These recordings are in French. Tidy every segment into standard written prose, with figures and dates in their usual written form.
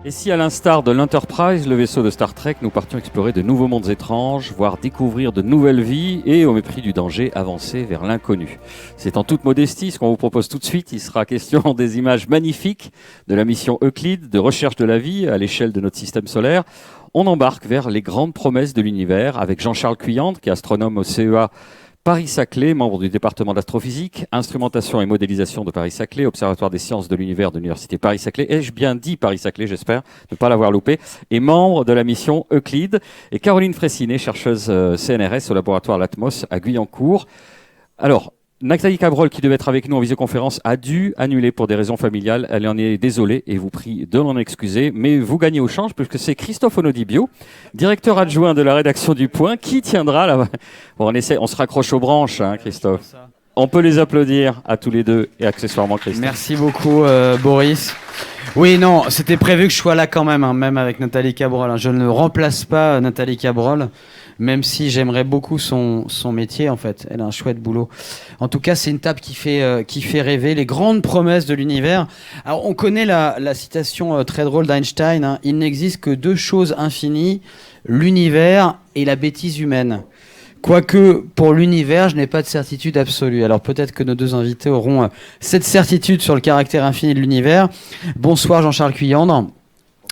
Et si, à l'instar de l'Enterprise, le vaisseau de Star Trek, nous partions explorer de nouveaux mondes étranges, voire découvrir de nouvelles vies et, au mépris du danger, avancer vers l'inconnu. C'est en toute modestie ce qu'on vous propose tout de suite. Il sera question des images magnifiques de la mission Euclide, de recherche de la vie à l'échelle de notre système solaire. On embarque vers les grandes promesses de l'univers avec Jean-Charles Cuyandre, qui est astronome au CEA Paris-Saclay, membre du département d'astrophysique, instrumentation et modélisation de Paris-Saclay, Observatoire des sciences de l'univers de l'Université Paris-Saclay. Ai-je bien dit Paris-Saclay, j'espère ne pas l'avoir loupé, et membre de la mission Euclide. Et Caroline Fraissinet, chercheuse CNRS au laboratoire Latmos à Guyancourt. Alors, Nathalie Cabrol, qui devait être avec nous en visioconférence, a dû annuler pour des raisons familiales. Elle en est désolée et vous prie de l'en excuser. Mais vous gagnez au change puisque c'est Christophe Onodibio, directeur adjoint de la rédaction du Point, qui tiendra la... Bon, on se raccroche aux branches, hein, Christophe. On peut les applaudir à tous les deux et accessoirement Christophe. Merci beaucoup, Boris. Oui, non, c'était prévu que je sois là quand même, hein, même avec Nathalie Cabrol. Hein. Je ne remplace pas Nathalie Cabrol, même si j'aimerais beaucoup son métier, en fait. Elle a un chouette boulot. En tout cas, c'est une table qui fait rêver, les grandes promesses de l'univers. Alors, on connaît la citation très drôle d'Einstein, hein. Il n'existe que deux choses infinies, l'univers et la bêtise humaine. Quoique, pour l'univers, je n'ai pas de certitude absolue. Alors peut-être que nos deux invités auront cette certitude sur le caractère infini de l'univers. Bonsoir Jean-Charles Cuyandre.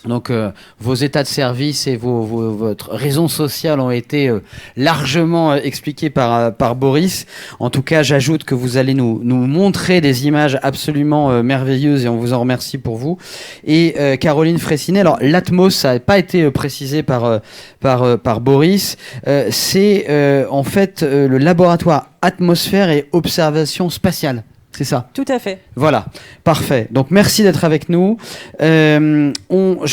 Donc vos états de service et votre raison sociale ont été largement expliqués par Boris. En tout cas, j'ajoute que vous allez nous montrer des images absolument merveilleuses et on vous en remercie pour vous. Et Caroline Fraissinet, alors l'Atmos, ça n'a pas été précisé par Boris. C'est en fait le laboratoire atmosphère et observation spatiale. C'est ça. Tout à fait. Voilà, parfait. Donc merci d'être avec nous. Je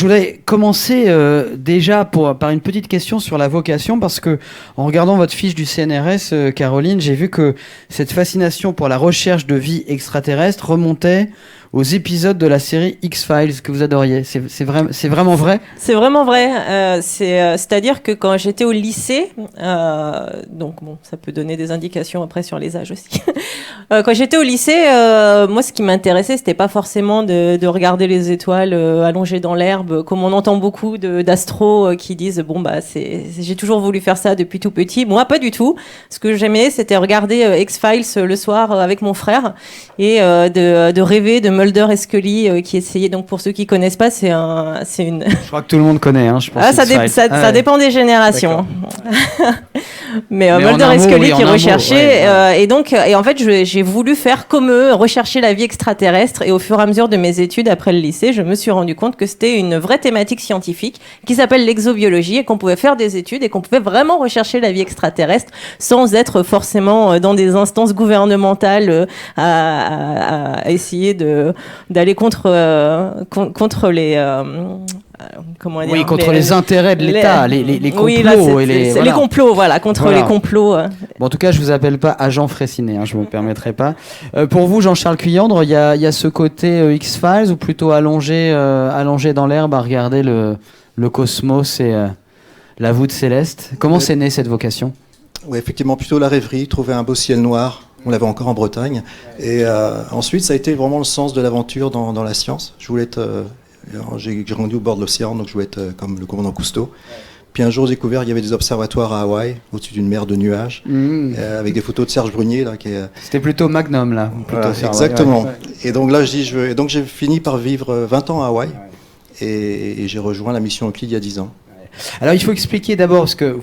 voulais commencer déjà par une petite question sur la vocation, parce que en regardant votre fiche du CNRS, Caroline, j'ai vu que cette fascination pour la recherche de vie extraterrestre remontait aux épisodes de la série X-Files que vous adoriez. C'est vraiment vrai ? C'est vraiment vrai. C'est-à-dire que quand j'étais au lycée, donc bon, ça peut donner des indications après sur les âges aussi. Quand j'étais au lycée, moi, ce qui m'intéressait, c'était pas forcément de regarder les étoiles allongées dans l'herbe, comme on entend beaucoup d'astros qui disent bon bah j'ai toujours voulu faire ça depuis tout petit. Moi, pas du tout. Ce que j'aimais, c'était regarder X-Files le soir avec mon frère et de rêver de Mulder et Scully qui essayaient. Donc pour ceux qui connaissent pas, c'est une. Je crois que tout le monde connaît. Hein, je pense. Ça dépend des générations. Mais Mulder et Scully qui recherchaient et en fait j'ai voulu faire comme eux, rechercher la vie extraterrestre, et au fur et à mesure de mes études après le lycée, je me suis rendu compte que c'était une vraie thématique scientifique qui s'appelle l'exobiologie et qu'on pouvait faire des études et qu'on pouvait vraiment rechercher la vie extraterrestre sans être forcément dans des instances gouvernementales à essayer d'aller contre les comment dire, contre les intérêts de l'État, les complots. Oui, là, les complots, voilà, contre les complots. Bon, en tout cas, je vous appelle pas agent Fraissinet, hein, je me permettrai pas. Pour vous, Jean-Charles Cuyandre, il y a ce côté X-Files, ou plutôt allongé dans l'herbe à regarder le cosmos et la voûte céleste. Comment c'est né cette vocation ? Oui, effectivement, plutôt la rêverie, trouver un beau ciel noir. On l'avait encore en Bretagne. Et ensuite, ça a été vraiment le sens de l'aventure dans la science. Je voulais être... j'ai grandi au bord de l'océan, donc je voulais être comme le commandant Cousteau. Puis un jour, j'ai découvert qu'il y avait des observatoires à Hawaï, au-dessus d'une mer de nuages, avec des photos de Serge Brunier. Là, C'était plutôt Magnum, là. Voilà, exactement. Ouais. Et donc là, et donc j'ai fini par vivre 20 ans à Hawaï, et j'ai rejoint la mission Euclide il y a 10 ans. Alors il faut expliquer d'abord, parce que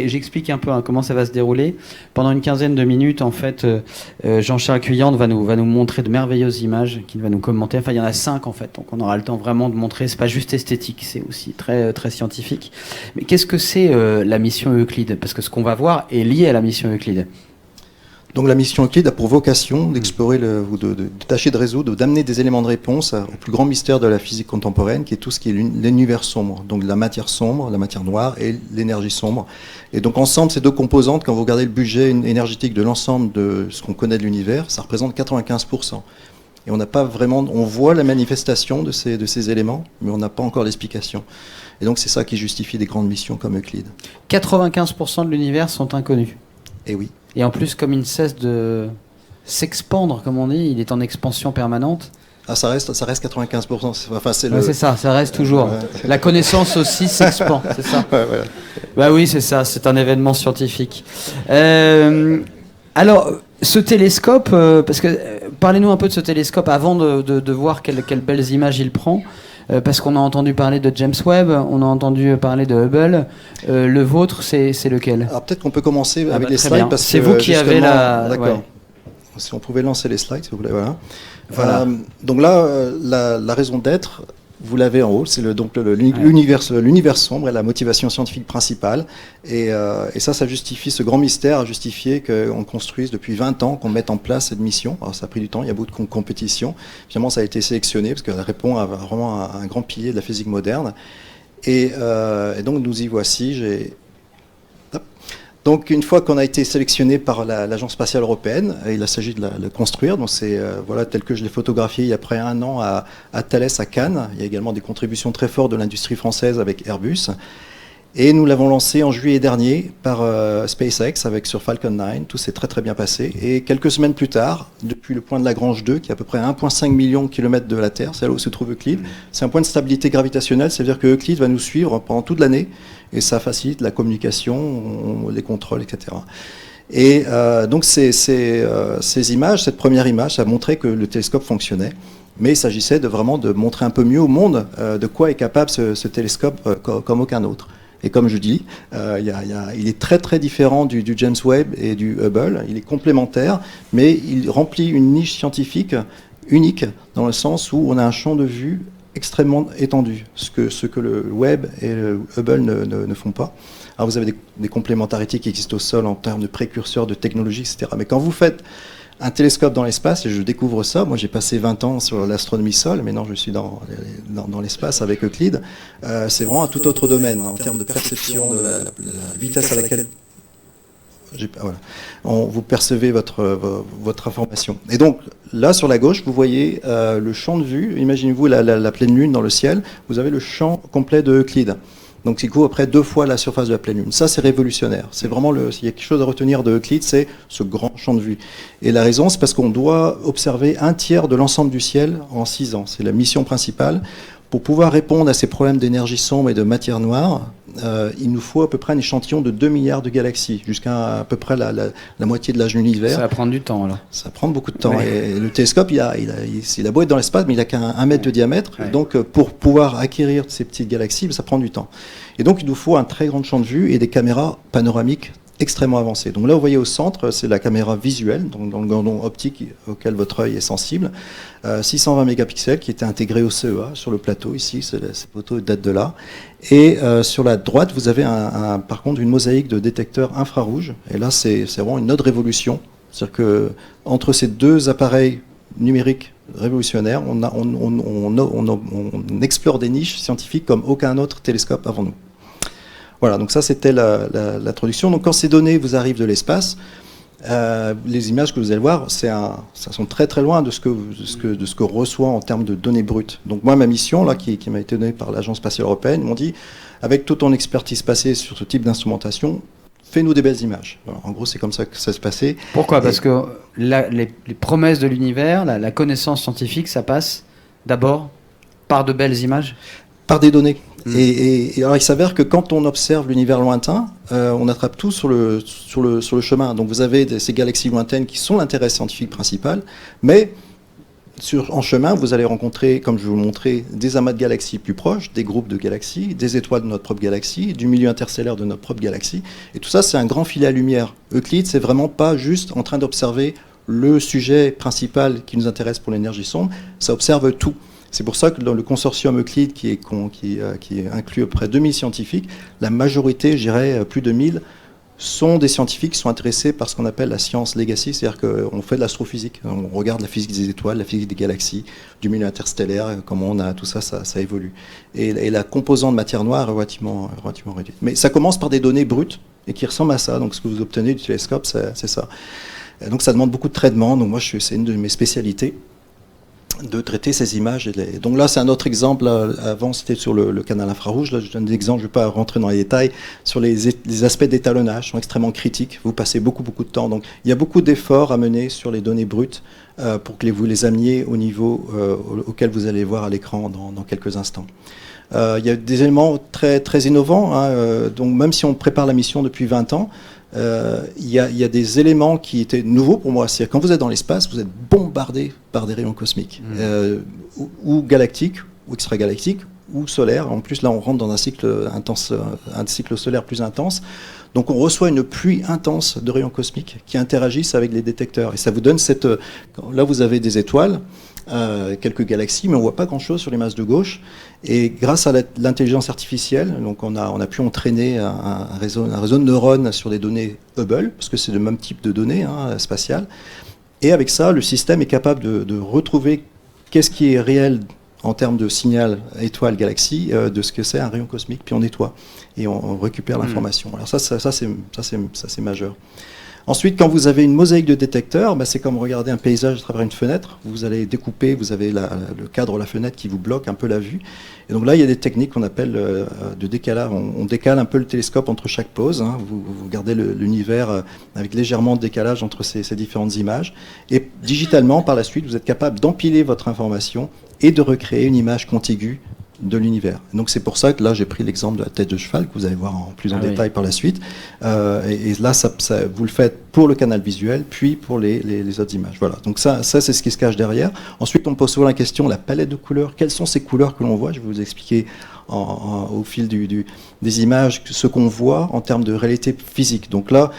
j'explique un peu comment ça va se dérouler. Pendant une quinzaine de minutes, en fait, Jean-Charles Cuyandre va nous montrer de merveilleuses images qu'il va nous commenter. Enfin, il y en a 5 en fait, donc on aura le temps vraiment de montrer. C'est pas juste esthétique, c'est aussi très très scientifique. Mais qu'est-ce que c'est la mission Euclide ? Parce que ce qu'on va voir est lié à la mission Euclide. Donc la mission Euclide a pour vocation d'explorer, de tâcher de résoudre, d'amener des éléments de réponse au plus grand mystère de la physique contemporaine, qui est tout ce qui est l'univers sombre, donc la matière sombre, la matière noire et l'énergie sombre. Et donc ensemble, ces deux composantes, quand vous regardez le budget énergétique de l'ensemble de ce qu'on connaît de l'univers, ça représente 95%. Et on n'a pas vraiment, on voit la manifestation de ces éléments, mais on n'a pas encore l'explication. Et donc c'est ça qui justifie des grandes missions comme Euclide. 95% de l'univers sont inconnus. Et oui. Et en plus, comme il ne cesse de s'expandre, comme on dit, il est en expansion permanente. Ah, ça reste 95%. Enfin, c'est Ouais, c'est ça reste toujours. La connaissance aussi s'expand, c'est ça. Ouais, voilà. Bah oui, c'est ça, c'est un événement scientifique. Alors, ce télescope, parce que parlez-nous un peu de ce télescope avant de voir quelles belles images il prend. Parce qu'on a entendu parler de James Webb, on a entendu parler de Hubble. Le vôtre, c'est lequel? Alors peut-être qu'on peut commencer avec les très slides bien. parce C'est que vous qui avez la. D'accord. Ouais. Si on pouvait lancer les slides, s'il vous plaît, voilà. Voilà. Donc là, la raison d'être, vous l'avez en haut, c'est l'univers sombre et la motivation scientifique principale. Et ça justifie ce grand mystère, a justifié qu'on construise depuis 20 ans, qu'on mette en place cette mission. Alors ça a pris du temps, il y a beaucoup de compétition. Finalement, ça a été sélectionné parce qu'elle répond à vraiment un grand pilier de la physique moderne. Et donc nous y voici. Donc une fois qu'on a été sélectionné par l'Agence spatiale européenne, il s'agit de le construire. Donc c'est voilà tel que je l'ai photographié il y a près d'un an à Thales à Cannes. Il y a également des contributions très fortes de l'industrie française avec Airbus. Et nous l'avons lancé en juillet dernier par SpaceX sur Falcon 9. Tout s'est très très bien passé. Et quelques semaines plus tard, depuis le point de Lagrange 2, qui est à peu près à 1,5 million de kilomètres de la Terre, c'est là où se trouve Euclide, c'est un point de stabilité gravitationnelle, c'est-à-dire que Euclide va nous suivre pendant toute l'année et ça facilite la communication, les contrôles, etc. Et donc ces images, cette première image, ça a montré que le télescope fonctionnait. Mais il s'agissait vraiment de montrer un peu mieux au monde de quoi est capable ce télescope comme aucun autre. Et comme je dis, il est très très différent du James Webb et du Hubble. Il est complémentaire, mais il remplit une niche scientifique unique dans le sens où on a un champ de vue extrêmement étendu, ce que le Webb et le Hubble ne font pas. Alors vous avez des complémentarités qui existent au sol en termes de précurseurs, de technologie, etc. Mais quand vous faites un télescope dans l'espace, et je découvre ça. Moi, j'ai passé 20 ans sur l'astronomie sol, mais non, je suis dans l'espace avec Euclide. C'est vraiment un tout autre domaine en termes de perception de la vitesse à laquelle voilà, vous percevez votre information. Et donc, là, sur la gauche, vous voyez le champ de vue. Imaginez-vous la pleine lune dans le ciel. Vous avez le champ complet de Euclide. Donc, il couvre à peu près 2 fois la surface de la pleine lune. Ça, c'est révolutionnaire. C'est vraiment s'il y a quelque chose à retenir de Euclide, c'est ce grand champ de vue. Et la raison, c'est parce qu'on doit observer 1/3 de l'ensemble du ciel en 6 ans. C'est la mission principale. Pour pouvoir répondre à ces problèmes d'énergie sombre et de matière noire, il nous faut à peu près un échantillon de 2 milliards de galaxies, jusqu'à peu près la moitié de l'âge de l'univers. Ça va prendre du temps, alors. Ça va prendre beaucoup de temps. Ouais. Et le télescope, il a beau être dans l'espace, mais il n'a qu'un mètre de diamètre. Ouais. Donc, pour pouvoir acquérir ces petites galaxies, ça prend du temps. Et donc, il nous faut un très grand champ de vue et des caméras panoramiques extrêmement avancées. Donc là, vous voyez au centre, c'est la caméra visuelle, donc dans le gordon optique auquel votre œil est sensible. 620 mégapixels qui était intégré au CEA sur le plateau ici, ces photos datent de là. Et sur la droite, vous avez par contre une mosaïque de détecteurs infrarouges. Et là, c'est vraiment une autre révolution. C'est-à-dire que entre ces deux appareils numériques révolutionnaires, on explore des niches scientifiques comme aucun autre télescope avant nous. Voilà, donc ça c'était l'introduction. Donc quand ces données vous arrivent de l'espace, les images que vous allez voir, ça sont très très loin de ce que reçoit en termes de données brutes. Donc moi, ma mission, là, qui m'a été donnée par l'Agence spatiale européenne, ils m'ont dit, avec toute ton expertise passée sur ce type d'instrumentation, fais-nous des belles images. Voilà, en gros, c'est comme ça que ça se passait. Pourquoi ? Parce que les promesses de l'univers, la connaissance scientifique, ça passe d'abord par de belles images ? Par des données. Et alors il s'avère que quand on observe l'univers lointain, on attrape tout sur le chemin. Donc vous avez ces galaxies lointaines qui sont l'intérêt scientifique principal, mais en chemin, vous allez rencontrer, comme je vais vous le montrer, des amas de galaxies plus proches, des groupes de galaxies, des étoiles de notre propre galaxie, du milieu interstellaire de notre propre galaxie. Et tout ça, c'est un grand filet à lumière. Euclide, c'est vraiment pas juste en train d'observer le sujet principal qui nous intéresse pour l'énergie sombre, ça observe tout. C'est pour ça que dans le consortium Euclide, qui inclut à peu près 2000 scientifiques, la majorité, je dirais plus de 1000, sont des scientifiques qui sont intéressés par ce qu'on appelle la science legacy, c'est-à-dire qu'on fait de l'astrophysique. On regarde la physique des étoiles, la physique des galaxies, du milieu interstellaire, comment on a tout ça, ça évolue. Et la composante matière noire est relativement réduite. Mais ça commence par des données brutes et qui ressemblent à ça. Donc ce que vous obtenez du télescope, c'est ça. Et donc ça demande beaucoup de traitement. Donc moi, c'est une de mes spécialités. de traiter ces images. Donc là, c'est un autre exemple. Avant, c'était sur le canal infrarouge. Là, je donne des exemples, je ne vais pas rentrer dans les détails. Sur les aspects d'étalonnage sont extrêmement critiques. Vous passez beaucoup de temps. Donc, il y a beaucoup d'efforts à mener sur les données brutes pour que vous les ameniez au niveau auquel vous allez voir à l'écran dans quelques instants. Il y a des éléments très innovants. Donc, même si on prépare la mission depuis 20 ans, il y a des éléments qui étaient nouveaux pour moi. C'est-à-dire quand vous êtes dans l'espace, vous êtes bombardé par des rayons cosmiques, ou galactiques, ou extragalactiques, ou solaires. En plus, là, on rentre dans un cycle solaire plus intense. Donc, on reçoit une pluie intense de rayons cosmiques qui interagissent avec les détecteurs. Et ça vous donne là, vous avez des étoiles, quelques galaxies, mais on ne voit pas grand-chose sur l'image de gauche. Et grâce à l'intelligence artificielle, donc on a pu entraîner un réseau de neurones sur des données Hubble, parce que c'est le même type de données spatiales. Et avec ça, le système est capable de retrouver qu'est-ce qui est réel en termes de signal étoile-galaxie, de ce que c'est un rayon cosmique, puis on nettoie et on récupère l'information. Alors ça c'est majeur. Ensuite, quand vous avez une mosaïque de détecteurs, c'est comme regarder un paysage à travers une fenêtre. Vous allez découper, vous avez le cadre de la fenêtre qui vous bloque un peu la vue. Et donc là, il y a des techniques qu'on appelle de décalage. On décale un peu le télescope entre chaque pose. Vous gardez l'univers avec légèrement de décalage entre ces différentes images. Et digitalement, par la suite, vous êtes capable d'empiler votre information et de recréer une image contiguë de l'univers. Donc c'est pour ça que là j'ai pris l'exemple de la tête de cheval que vous allez voir en détail par la suite. Et là vous le faites pour le canal visuel puis pour les autres images. Voilà. Donc ça c'est ce qui se cache derrière. Ensuite on me pose souvent la question, la palette de couleurs. Quelles sont ces couleurs que l'on voit? Je vais vous expliquer au fil des images ce qu'on voit en termes de réalité physique. Donc là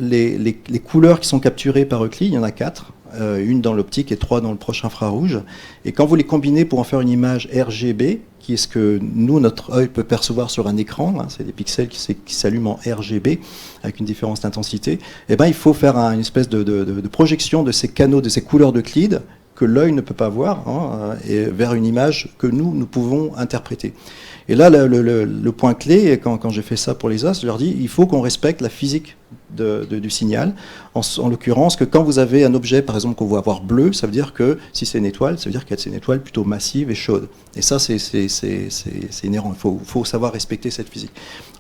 les couleurs qui sont capturées par Euclid, il y en a 4. Une dans l'optique et 3 dans le proche infrarouge. Et quand vous les combinez pour en faire une image RGB, qui est ce que notre œil peut percevoir sur un écran, c'est des pixels qui s'allument en RGB avec une différence d'intensité, il faut faire une espèce de projection de ces canaux, de ces couleurs d'Euclide que l'œil ne peut pas voir, et vers une image que nous pouvons interpréter. Et là, le point clé, quand j'ai fait ça pour les as, je leur dis, il faut qu'on respecte la physique du signal. En l'occurrence, que quand vous avez un objet, par exemple, qu'on voit avoir bleu, ça veut dire que, si c'est une étoile, ça veut dire que c'est une étoile plutôt massive et chaude. Et ça, c'est inhérent. Il faut savoir respecter cette physique.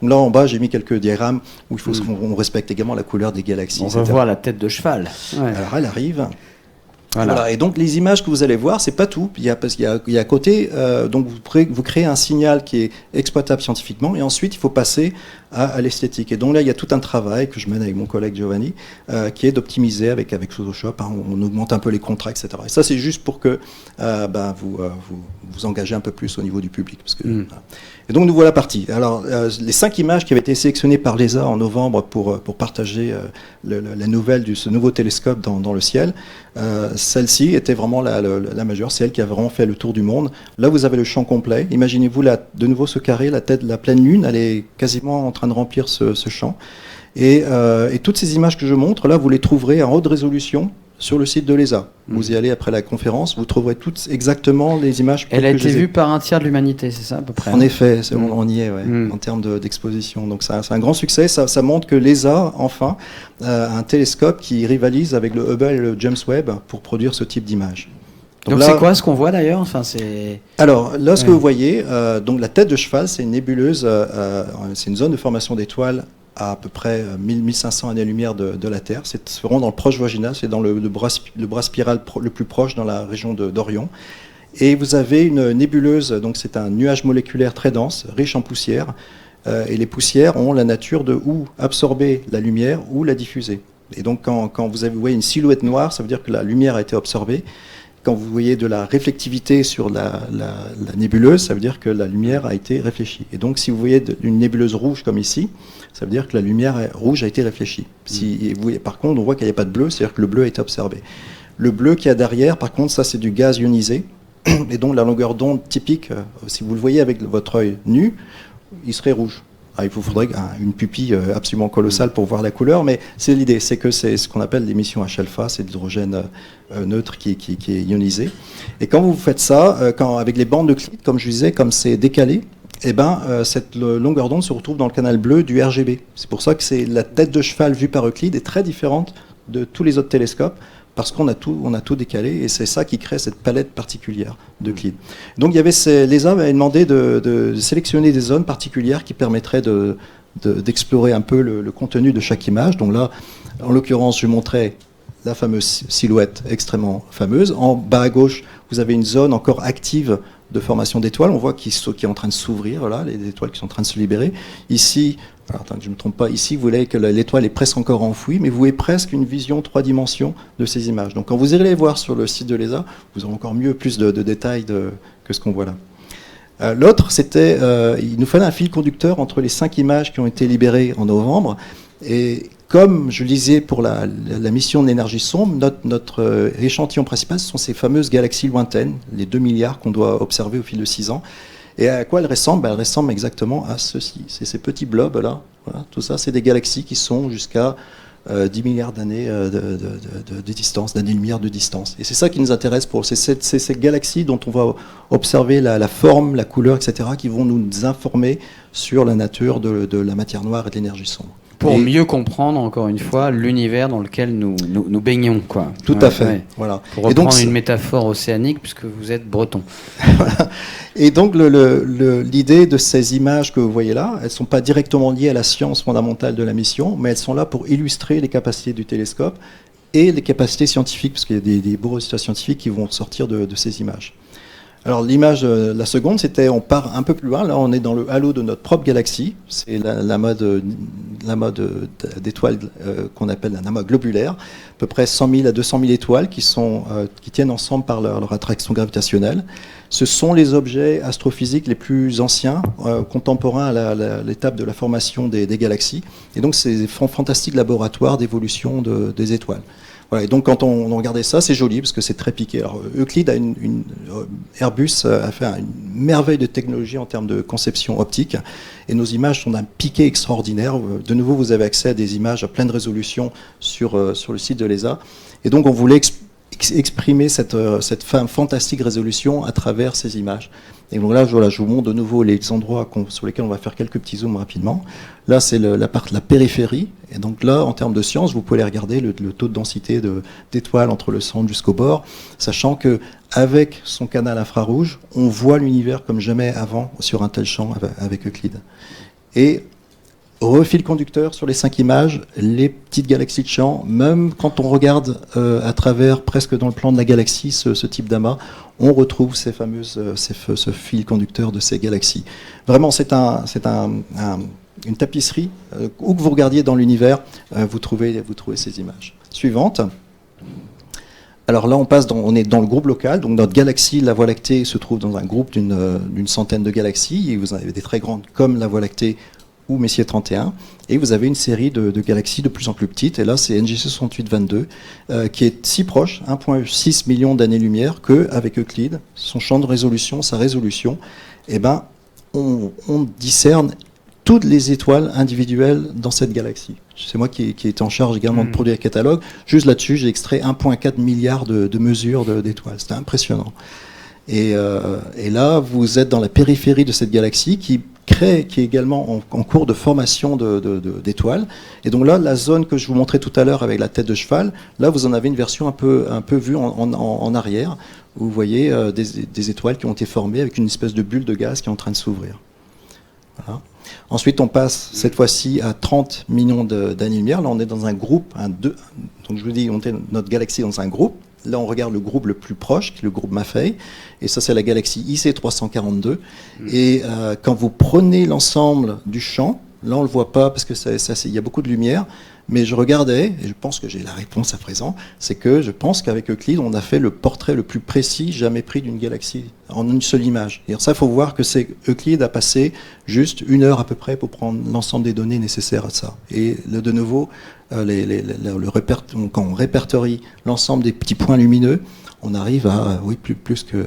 Donc là, en bas, j'ai mis quelques diagrammes où il faut qu'on respecte également la couleur des galaxies. On va voir la tête de cheval. Ouais. Alors, elle arrive. Voilà. Et donc les images que vous allez voir, c'est pas tout. Parce qu'il y a à côté, donc vous créez un signal qui est exploitable scientifiquement, et ensuite il faut passer à l'esthétique. Et donc là, il y a tout un travail que je mène avec mon collègue Giovanni, qui est d'optimiser avec Photoshop. On augmente un peu les contrats, etc. Et ça, c'est juste pour que vous engagez un peu plus au niveau du public. Parce que, voilà. Et donc nous voilà partis. Alors les 5 images qui avaient été sélectionnées par l'ESA en novembre pour partager la nouvelle de ce nouveau télescope dans le ciel, celle-ci était vraiment la majeure, c'est elle qui a vraiment fait le tour du monde. Là vous avez le champ complet. Imaginez-vous de nouveau ce carré, la tête de la pleine lune, elle est quasiment en train de remplir ce champ. Et toutes ces images que je montre, là vous les trouverez en haute résolution sur le site de l'ESA. Vous y allez après la conférence, vous trouverez toutes exactement les images. Elle a été vue par un tiers de l'humanité, c'est ça à peu près? En effet, on y est, en termes d'exposition. Donc c'est un grand succès, ça montre que l'ESA, enfin, a un télescope qui rivalise avec le Hubble et le James Webb pour produire ce type d'image. Donc c'est quoi ce qu'on voit d'ailleurs? Alors là, ce que vous voyez, donc la tête de cheval, c'est une nébuleuse, c'est une zone de formation d'étoiles à peu près 1500 années-lumière de la Terre. C'est vraiment dans le proche voisinage, c'est dans le bras spiral le plus proche dans la région d'Orion. Et vous avez une nébuleuse, donc c'est un nuage moléculaire très dense, riche en poussière. Et les poussières ont la nature de ou absorber la lumière ou la diffuser. Et donc quand vous voyez une silhouette noire, ça veut dire que la lumière a été absorbée. Quand vous voyez de la réflectivité sur la nébuleuse, ça veut dire que la lumière a été réfléchie. Et donc, si vous voyez une nébuleuse rouge comme ici, ça veut dire que la lumière rouge a été réfléchie. Par contre, on voit qu'il n'y a pas de bleu, c'est-à-dire que le bleu a été observé. Le bleu qu'il y a derrière, par contre, ça c'est du gaz ionisé. Et donc, la longueur d'onde typique, si vous le voyez avec votre œil nu, il serait rouge. Il vous faudrait une pupille absolument colossale pour voir la couleur, mais c'est l'idée, c'est que c'est ce qu'on appelle l'émission H-alpha, c'est de l'hydrogène neutre qui est ionisé. Et quand vous faites ça, avec les bandes d'Euclide, comme je disais, comme c'est décalé, cette longueur d'onde se retrouve dans le canal bleu du RGB. C'est pour ça que la tête de cheval vue par Euclide est très différente de tous les autres télescopes, parce qu'on a tout décalé, et c'est ça qui crée cette palette particulière d'Euclide. Donc il y avait l'ESA avait demandé de sélectionner des zones particulières qui permettraient d'explorer un peu le contenu de chaque image. Donc là, en l'occurrence, je montrais la fameuse silhouette extrêmement fameuse. En bas à gauche, vous avez une zone encore active de formation d'étoiles. On voit qui est en train de s'ouvrir, voilà, les étoiles qui sont en train de se libérer. Ici, alors attends, que je ne me trompe pas, ici, vous voyez que l'étoile est presque encore enfouie, mais vous voyez presque une vision 3 dimensions de ces images. Donc quand vous irez les voir sur le site de l'ESA, vous aurez encore mieux, plus de détails que ce qu'on voit là. L'autre, c'était, il nous fallait un fil conducteur entre les 5 images qui ont été libérées en novembre. Et comme je le disais pour la mission de l'énergie sombre, notre échantillon principal, ce sont ces fameuses galaxies lointaines, les 2 milliards qu'on doit observer au fil de 6 ans. Et à quoi elles ressemblent? Elles ressemblent exactement à ceci. C'est ces petits blobs-là. Voilà, tout ça, c'est des galaxies qui sont jusqu'à 10 milliards d'années de distance, d'années-lumière de distance. Et c'est ça qui nous intéresse. C'est ces galaxies dont on va observer la forme, la couleur, etc., qui vont nous informer sur la nature de la matière noire et de l'énergie sombre. Pour mieux comprendre, encore une fois, l'univers dans lequel nous baignons, quoi. Tout à fait. Ouais. Voilà. Pour reprendre une métaphore océanique, puisque vous êtes breton. Voilà. Et donc, l'idée de ces images que vous voyez là, elles ne sont pas directement liées à la science fondamentale de la mission, mais elles sont là pour illustrer les capacités du télescope et les capacités scientifiques, parce qu'il y a des beaux résultats scientifiques qui vont sortir de ces images. Alors l'image, la seconde, c'était, on part un peu plus loin, là on est dans le halo de notre propre galaxie, c'est la mode d'étoiles qu'on appelle un amas globulaire, à peu près 100 000 à 200 000 étoiles qui tiennent ensemble par leur attraction gravitationnelle. Ce sont les objets astrophysiques les plus anciens, contemporains à l'étape de la formation des galaxies, et donc c'est des fantastiques laboratoires d'évolution des étoiles. Voilà, et donc quand on regardait ça, c'est joli parce que c'est très piqué. Alors, Euclide Airbus a fait une merveille de technologie en termes de conception optique, et nos images sont d'un piqué extraordinaire. De nouveau, vous avez accès à des images à pleine résolution sur le site de l'ESA, et donc on voulait exprimer cette fantastique résolution à travers ces images. Et donc là, je vous montre de nouveau les endroits sur lesquels on va faire quelques petits zooms rapidement. Là, c'est la périphérie. Et donc là, en termes de science, vous pouvez aller regarder le taux de densité d'étoiles entre le centre jusqu'au bord, sachant qu'avec son canal infrarouge, on voit l'univers comme jamais avant sur un tel champ avec Euclide. Et fil conducteur sur les 5 images, les petites galaxies de champ, même quand on regarde à travers, presque dans le plan de la galaxie, ce type d'amas, on retrouve ce fil conducteur de ces galaxies. Vraiment, c'est une tapisserie. Où que vous regardiez dans l'univers, vous trouvez ces images. Suivante. Alors là, on est dans le groupe local. Donc notre galaxie, la Voie lactée, se trouve dans un groupe d'une centaine de galaxies. Et vous en avez des très grandes comme la Voie lactée ou Messier 31, et vous avez une série de galaxies de plus en plus petites, et là c'est NGC 6822, qui est si proche, 1,6 million d'années-lumière, qu'avec Euclide, son champ de résolution, sa résolution, on discerne toutes les étoiles individuelles dans cette galaxie. C'est moi qui étais en charge également de produire un catalogue. Juste là-dessus, j'ai extrait 1,4 milliard de mesures d'étoiles. C'était impressionnant. Et là, vous êtes dans la périphérie de cette galaxie qui est également en cours de formation d'étoiles. Et donc là, la zone que je vous montrais tout à l'heure avec la tête de cheval, là, vous en avez une version un peu vue en arrière, où vous voyez des étoiles qui ont été formées avec une espèce de bulle de gaz qui est en train de s'ouvrir. Voilà. Ensuite, on passe cette fois-ci à 30 millions d'années-lumière. Là, on est dans un groupe, donc je vous dis, notre galaxie est dans un groupe. Là, on regarde le groupe le plus proche, qui est le groupe Maffei, et ça, c'est la galaxie IC 342. Et quand vous prenez l'ensemble du champ, là, on ne le voit pas parce que il y a beaucoup de lumière, mais je regardais, et je pense que j'ai la réponse à présent, c'est que je pense qu'avec Euclide, on a fait le portrait le plus précis jamais pris d'une galaxie en une seule image. Et ça, il faut voir que Euclide a passé juste 1 heure à peu près pour prendre l'ensemble des données nécessaires à ça. Et de nouveau, quand on répertorie l'ensemble des petits points lumineux, on arrive à plus que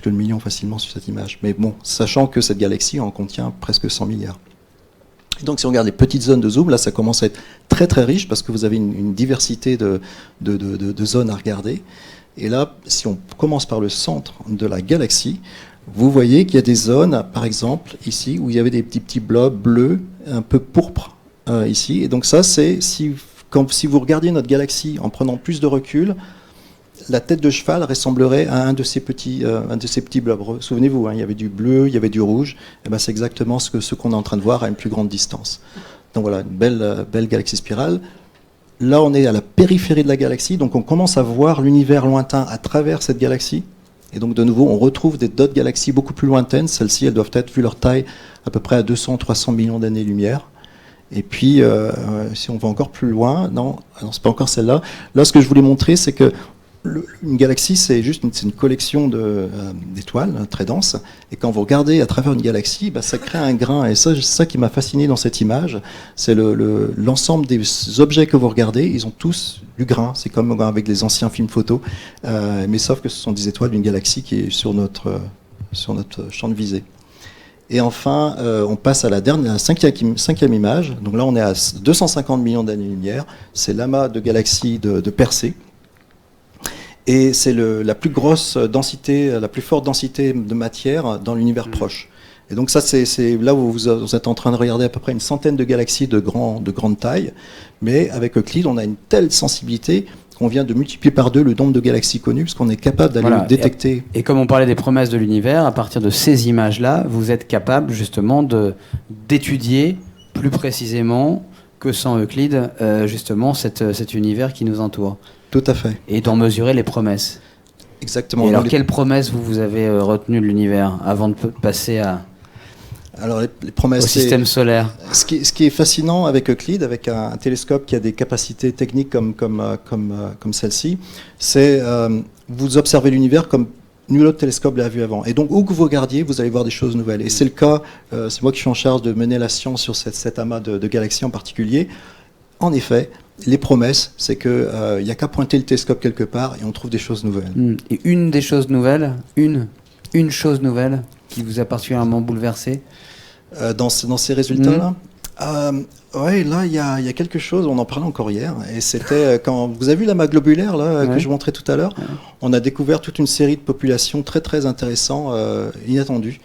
le million facilement sur cette image. Mais bon, sachant que cette galaxie en contient presque 100 milliards. Et donc si on regarde les petites zones de zoom, là ça commence à être très très riche parce que vous avez une diversité de zones à regarder. Et là, si on commence par le centre de la galaxie, vous voyez qu'il y a des zones, par exemple ici, où il y avait des petits blobs bleus, un peu pourpres ici. Et donc ça, c'est si vous regardiez notre galaxie en prenant plus de recul, la tête de cheval ressemblerait à un de ces petits blobs. Souvenez-vous, il y avait du bleu, il y avait du rouge. Et ben, c'est exactement ce qu'on est en train de voir à une plus grande distance. Donc voilà, une belle galaxie spirale. Là, on est à la périphérie de la galaxie, donc on commence à voir l'univers lointain à travers cette galaxie. Et donc de nouveau, on retrouve d'autres galaxies beaucoup plus lointaines. Celles-ci, elles doivent être, vu leur taille, à peu près à 200-300 millions d'années-lumière. Et puis, si on va encore plus loin, non, c'est pas encore celle-là. Là, ce que je voulais montrer, c'est que une galaxie, c'est une collection d'étoiles très denses. Et quand vous regardez à travers une galaxie, ça crée un grain. Et ça, c'est ça qui m'a fasciné dans cette image. C'est l'ensemble des objets que vous regardez, ils ont tous du grain. C'est comme avec les anciens films photos. Mais sauf que ce sont des étoiles d'une galaxie qui est sur notre champ de visée. Et enfin, on passe à la cinquième image. Donc là, on est à 250 millions d'années-lumière. C'est l'amas de galaxies de Persée. Et c'est la plus grosse densité, la plus forte densité de matière dans l'univers proche. Et donc ça, c'est là où vous êtes en train de regarder à peu près une centaine de galaxies de grande taille. Mais avec Euclide, on a une telle sensibilité qu'on vient de multiplier par 2 le nombre de galaxies connues, parce qu'on est capable d'aller détecter. Et comme on parlait des promesses de l'univers, à partir de ces images-là, vous êtes capable justement d'étudier plus précisément que sans Euclide, justement, cet univers qui nous entoure. Tout à fait. Et d'en mesurer les promesses. Exactement. Et alors, quelles promesses vous avez retenues de l'univers avant de passer les promesses, au système solaire? Ce qui est fascinant avec Euclide, avec un télescope qui a des capacités techniques comme celle-ci, c'est vous observez l'univers comme nul autre télescope l'a vu avant. Et donc, où que vous regardiez, vous allez voir des choses nouvelles. Et c'est le cas, c'est moi qui suis en charge de mener la science sur cet amas de galaxies en particulier. En effet, les promesses, c'est qu'il n'y a qu'à pointer le télescope quelque part et on trouve des choses nouvelles. Et une des choses nouvelles, une chose nouvelle qui vous a particulièrement bouleversé dans ces résultats-là ouais, là, il y a quelque chose, on en parlait encore hier, et c'était quand vous avez vu l'amas globulaire là, que je montrais tout à l'heure, on a découvert toute une série de populations très très intéressantes, inattendues.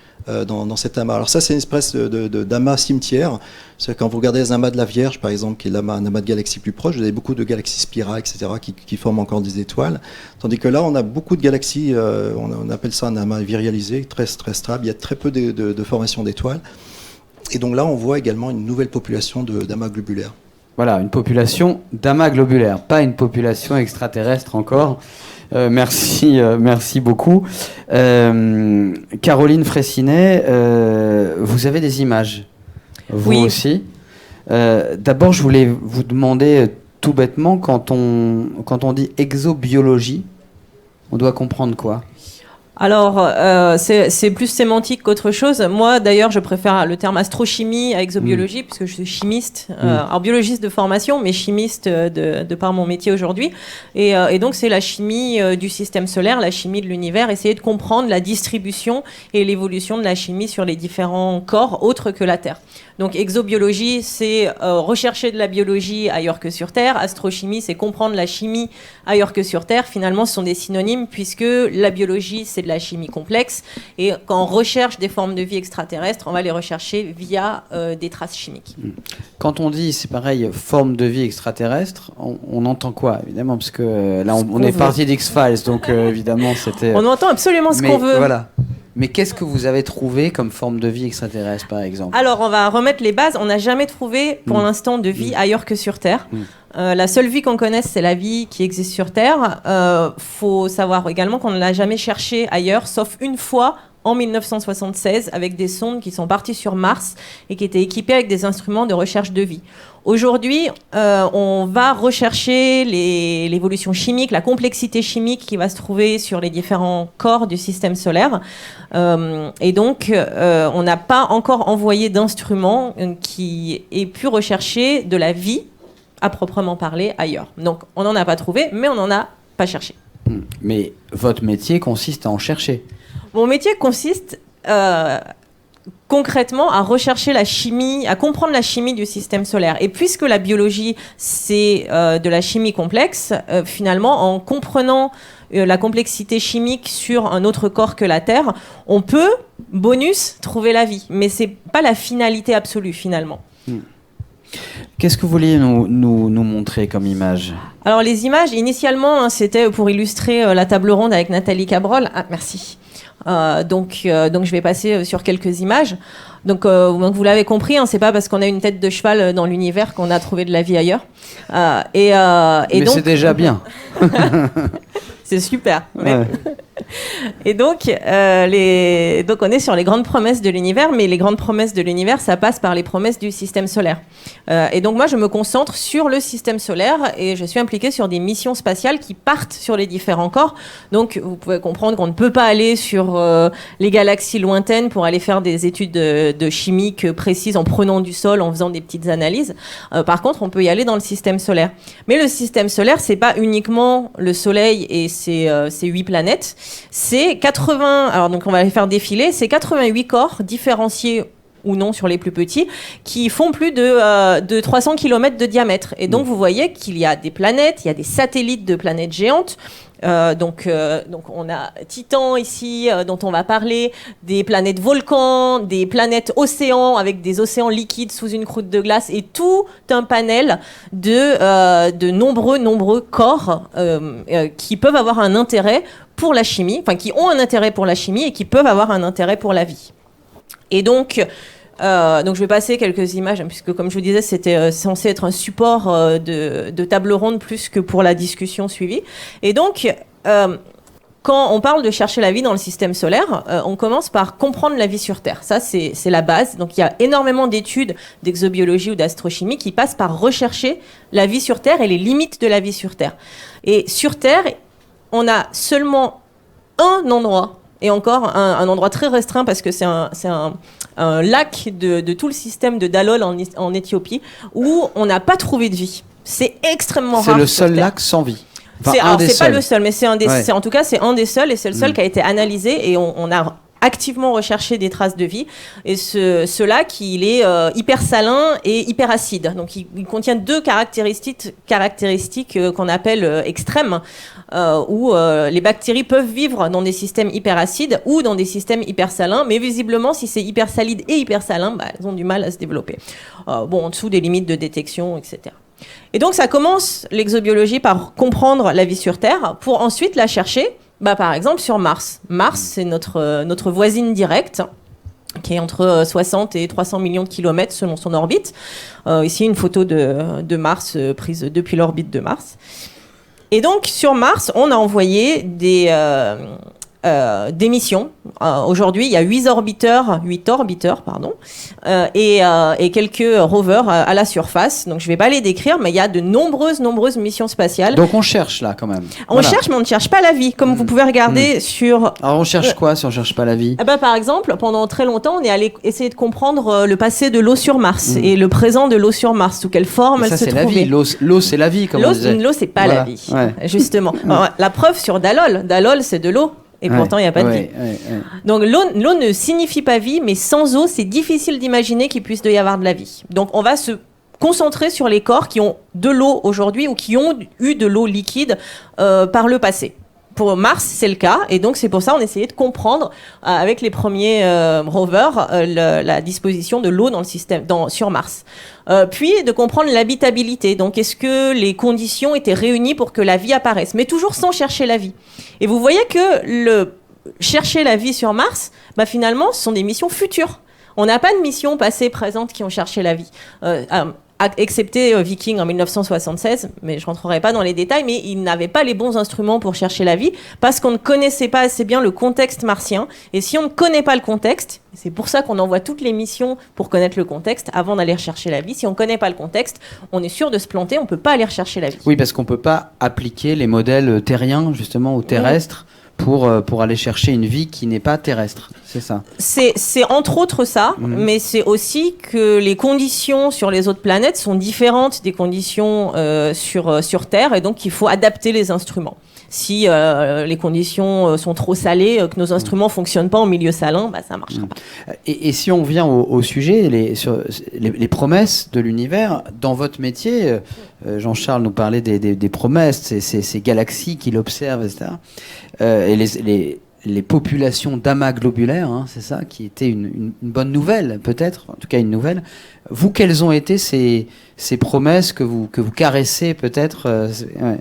Dans cet amas. Alors ça, c'est une espèce d'amas cimetière. C'est quand vous regardez les amas de la Vierge, par exemple, qui est un amas de galaxies plus proche, vous avez beaucoup de galaxies spirales, etc., qui forment encore des étoiles. Tandis que là, on a beaucoup de galaxies, on appelle ça un amas virialisé, très, très stable. Il y a très peu de formation d'étoiles. Et donc là, on voit également une nouvelle population d'amas globulaires. Voilà, une population d'amas globulaires, pas une population extraterrestre encore. Merci beaucoup. Caroline Fraissinet, vous avez des images, vous aussi. D'abord, je voulais vous demander tout bêtement, quand on dit exobiologie, on doit comprendre quoi ? Alors, c'est plus sémantique qu'autre chose. Moi, d'ailleurs, je préfère le terme astrochimie à exobiologie, puisque je suis chimiste. Alors, biologiste de formation, mais chimiste de par mon métier aujourd'hui. Et donc, c'est la chimie du système solaire, la chimie de l'univers, essayer de comprendre la distribution et l'évolution de la chimie sur les différents corps autres que la Terre. Donc, exobiologie, c'est rechercher de la biologie ailleurs que sur Terre. Astrochimie, c'est comprendre la chimie ailleurs que sur Terre. Finalement, ce sont des synonymes, puisque la biologie, c'est de la chimie complexe. Et quand on recherche des formes de vie extraterrestres, on va les rechercher via des traces chimiques. Quand on dit, c'est pareil, forme de vie extraterrestre, on entend quoi, évidemment, parce que là, on est parti d'X-Files, donc évidemment, c'était... On entend absolument ce qu'on veut. Voilà. Mais qu'est-ce que vous avez trouvé comme forme de vie extraterrestre, par exemple ? Alors, on va remettre les bases. On n'a jamais trouvé, pour l'instant, de vie ailleurs que sur Terre. La seule vie qu'on connaisse, c'est la vie qui existe sur Terre. Faut savoir également qu'on ne l'a jamais cherchée ailleurs, sauf une fois, en 1976, avec des sondes qui sont parties sur Mars et qui étaient équipées avec des instruments de recherche de vie. Aujourd'hui, on va rechercher l'évolution chimique, la complexité chimique qui va se trouver sur les différents corps du système solaire. Et donc, on n'a pas encore envoyé d'instrument qui ait pu rechercher de la vie, à proprement parler, ailleurs. Donc, on n'en a pas trouvé, mais on n'en a pas cherché. Mais votre métier consiste à en chercher. Mon métier consiste concrètement à rechercher la chimie, à comprendre la chimie du système solaire. Et puisque la biologie, c'est de la chimie complexe, finalement, en comprenant la complexité chimique sur un autre corps que la Terre, on peut, bonus, trouver la vie. Mais c'est pas la finalité absolue, finalement. Qu'est-ce que vous vouliez nous montrer comme image ? Alors les images, initialement, hein, c'était pour illustrer la table ronde avec Nathalie Cabrol. Ah, merci. Donc je vais passer sur quelques images. Donc vous l'avez compris, hein, c'est pas parce qu'on a une tête de cheval dans l'univers qu'on a trouvé de la vie ailleurs. Mais donc, c'est déjà bien. C'est super. Ouais. Et donc on est sur les grandes promesses de l'univers, mais les grandes promesses de l'univers, ça passe par les promesses du système solaire. Et donc moi, je me concentre sur le système solaire et je suis impliquée sur des missions spatiales qui partent sur les différents corps. Donc vous pouvez comprendre qu'on ne peut pas aller sur les galaxies lointaines pour aller faire des études de chimique précises en prenant du sol, en faisant des petites analyses. Par contre, on peut y aller dans le système solaire. Mais le système solaire, c'est pas uniquement le Soleil et ses 8 planètes. C'est 80, alors donc on va les faire défiler, c'est 88 corps différenciés ou non sur les plus petits, qui font plus de 300 km de diamètre. Et donc vous voyez qu'il y a des planètes, il y a des satellites de planètes géantes. Donc on a Titan ici, dont on va parler, des planètes volcans, des planètes océans avec des océans liquides sous une croûte de glace, et tout un panel de nombreux corps qui peuvent avoir un intérêt pour la chimie, enfin qui ont un intérêt pour la chimie et qui peuvent avoir un intérêt pour la vie. Et donc je vais passer quelques images, puisque comme je vous disais, c'était censé être un support de table ronde plus que pour la discussion suivie. Et donc, quand on parle de chercher la vie dans le système solaire, on commence par comprendre la vie sur Terre. Ça, c'est la base. Donc il y a énormément d'études d'exobiologie ou d'astrochimie qui passent par rechercher la vie sur Terre et les limites de la vie sur Terre. Et sur Terre, on a seulement un endroit, et encore un endroit très restreint parce que c'est un lac de tout le système de Dalol en Éthiopie, où on n'a pas trouvé de vie. C'est extrêmement rare. C'est le seul lac sans vie. Enfin, c'est pas le seul, mais en tout cas c'est un des seuls, et c'est le seul qui a été analysé, et on a activement recherché des traces de vie. Et ce lac, il est hyper salin et hyper acide. Donc il contient deux caractéristiques qu'on appelle extrêmes, où les bactéries peuvent vivre dans des systèmes hyper acides ou dans des systèmes hyper salins, mais visiblement si c'est hyper salide et hyper salin, elles ont du mal à se développer. En dessous des limites de détection, etc. Et donc ça commence l'exobiologie par comprendre la vie sur Terre pour ensuite la chercher, par exemple sur Mars. Mars, c'est notre voisine directe, qui est entre 60 et 300 millions de kilomètres selon son orbite. Ici, une photo de Mars prise depuis l'orbite de Mars. Et donc, sur Mars, on a envoyé des missions. Aujourd'hui, il y a 8 orbiteurs, et quelques rovers à la surface. Donc, je ne vais pas les décrire, mais il y a de nombreuses missions spatiales. Donc, on cherche là, quand même. On cherche, mais on ne cherche pas la vie, comme vous pouvez regarder sur... Alors, on cherche quoi si on ne cherche pas la vie ? Par exemple, pendant très longtemps, on est allé essayer de comprendre le passé de l'eau sur Mars et le présent de l'eau sur Mars, sous quelle forme elle se trouvait. Ça, c'est la vie. L'eau, c'est la vie, comme on disait. L'eau, c'est pas la vie, justement. Alors, la preuve sur Dalol. Dalol, c'est de l'eau. Et pourtant, il n'y a pas de vie. Donc, l'eau ne signifie pas vie, mais sans eau, c'est difficile d'imaginer qu'il puisse y avoir de la vie. Donc, on va se concentrer sur les corps qui ont de l'eau aujourd'hui ou qui ont eu de l'eau liquide par le passé. Pour Mars, c'est le cas, et donc c'est pour ça qu'on essayait de comprendre avec les premiers rovers la disposition de l'eau dans le système, sur Mars. Puis de comprendre l'habitabilité. Donc est-ce que les conditions étaient réunies pour que la vie apparaisse, mais toujours sans chercher la vie. Et vous voyez que chercher la vie sur Mars, finalement, ce sont des missions futures. On n'a pas de missions passées, présentes qui ont cherché la vie. Excepté Viking en 1976, mais je rentrerai pas dans les détails, mais ils n'avaient pas les bons instruments pour chercher la vie, parce qu'on ne connaissait pas assez bien le contexte martien. Et si on ne connaît pas le contexte, c'est pour ça qu'on envoie toutes les missions pour connaître le contexte avant d'aller rechercher la vie. Si on ne connaît pas le contexte, on est sûr de se planter, on ne peut pas aller rechercher la vie. Oui, parce qu'on ne peut pas appliquer les modèles terriens, justement, ou terrestres, pour aller chercher une vie qui n'est pas terrestre, c'est ça. C'est entre autres ça, mais c'est aussi que les conditions sur les autres planètes sont différentes des conditions sur Terre, et donc il faut adapter les instruments. Si les conditions sont trop salées, que nos instruments fonctionnent pas en milieu salin, ça ne marchera pas. Et si on vient au sujet, les promesses de l'univers, dans votre métier, Jean-Charles nous parlait des promesses, ces galaxies qu'il observe, etc. Et les populations d'amas globulaires, hein, c'est ça, qui était une bonne nouvelle, peut-être, en tout cas une nouvelle. Vous, quelles ont été ces promesses que vous caressez, peut-être ouais.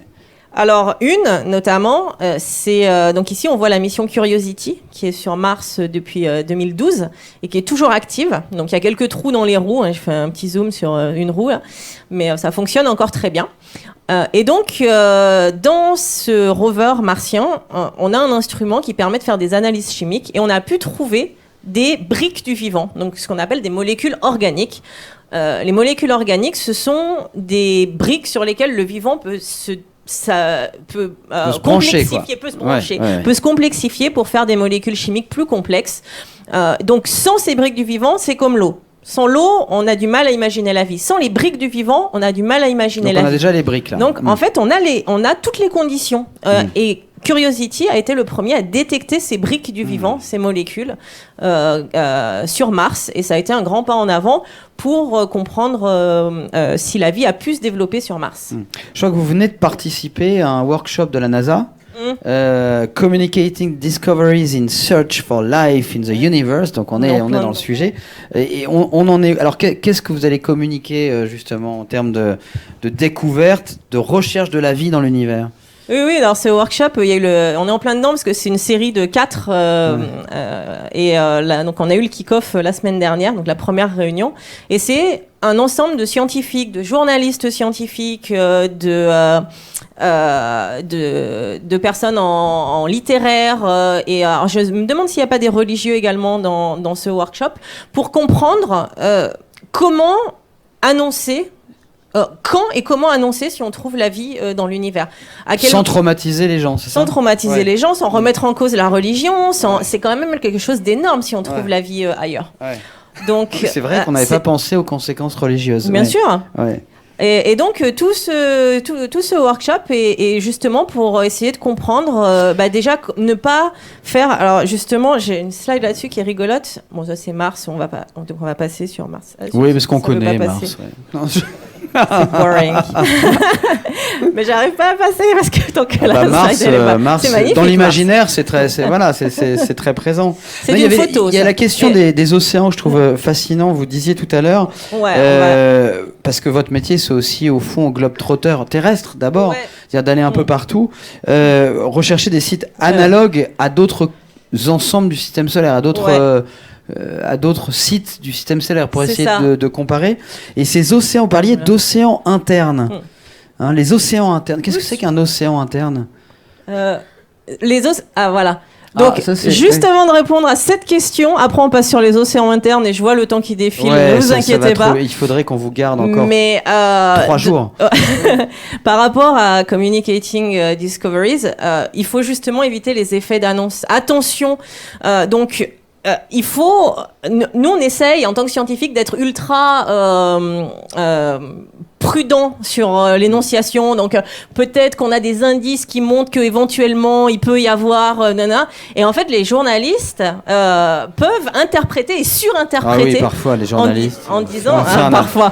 Alors, une, notamment, c'est... donc ici, on voit la mission Curiosity, qui est sur Mars depuis 2012, et qui est toujours active. Donc, il y a quelques trous dans les roues. Hein, je fais un petit zoom sur une roue, là, mais ça fonctionne encore très bien. Et donc, dans ce rover martien, on a un instrument qui permet de faire des analyses chimiques, et on a pu trouver des briques du vivant, donc ce qu'on appelle des molécules organiques. Les molécules organiques, ce sont des briques sur lesquelles le vivant peut se complexifier, peut se complexifier pour faire des molécules chimiques plus complexes. Donc sans ces briques du vivant, c'est comme l'eau. Sans l'eau, on a du mal à imaginer la vie. Sans les briques du vivant, on a du mal à imaginer la vie. Donc on a déjà les briques là. Donc en fait, on a toutes les conditions. Et Curiosity a été le premier à détecter ces briques du vivant, ces molécules, sur Mars. Et ça a été un grand pas en avant pour comprendre si la vie a pu se développer sur Mars. Je crois que vous venez de participer à un workshop de la NASA. Communicating Discoveries in Search for Life in the Universe. Donc on est dans le sujet. Et on en est. Alors qu'est-ce que vous allez communiquer justement en termes de découverte, de recherche de la vie dans l'univers? Oui, alors ce workshop, on est en plein dedans parce que c'est une série de 4 donc on a eu le kick-off la semaine dernière, donc la première réunion, et c'est un ensemble de scientifiques, de journalistes scientifiques, de personnes en littéraire, et alors je me demande s'il n'y a pas des religieux également dans ce workshop, pour comprendre comment annoncer quand et comment annoncer si on trouve la vie dans l'univers. Sans traumatiser les gens, c'est ça ? Sans traumatiser les gens, sans remettre en cause la religion. C'est quand même quelque chose d'énorme si on trouve la vie ailleurs. Ouais. Donc, c'est vrai qu'on n'avait pas pensé aux conséquences religieuses. Bien sûr. Ouais. Et donc tout ce workshop est justement pour essayer de comprendre, déjà ne pas faire. Alors justement, j'ai une slide là-dessus qui est rigolote. Bon, ça c'est Mars, on va passer sur Mars. Oui, parce qu'on connaît Mars. Ouais. C'est boring. Mais j'arrive pas à passer parce que tant que Mars, c'est magnifique. Dans l'imaginaire, c'est très présent. C'est une photo. Il y a la question des océans, je trouve fascinant. Vous disiez tout à l'heure, parce que votre métier, c'est aussi au fond au globe-trotter terrestre d'abord, c'est-à-dire d'aller un peu partout, rechercher des sites analogues à d'autres ensembles du système solaire, à d'autres sites du système solaire pour essayer de comparer. Et ces océans, vous parliez d'océans internes. Hein, les océans internes. Qu'est-ce que c'est qu'un océan interne ? Voilà. Donc, juste avant de répondre à cette question, après on passe sur les océans internes et je vois le temps qui défile, ne vous inquiétez pas. Il faudrait qu'on vous garde encore 3 jours. Par rapport à Communicating Discoveries, il faut justement éviter les effets d'annonce. Attention, il faut... Nous, on essaye, en tant que scientifique, d'être ultra prudent sur l'énonciation. Donc, peut-être qu'on a des indices qui montrent qu'éventuellement, il peut y avoir... Et en fait, les journalistes peuvent interpréter et surinterpréter. Ah oui, parfois, les journalistes. En disant... parfois.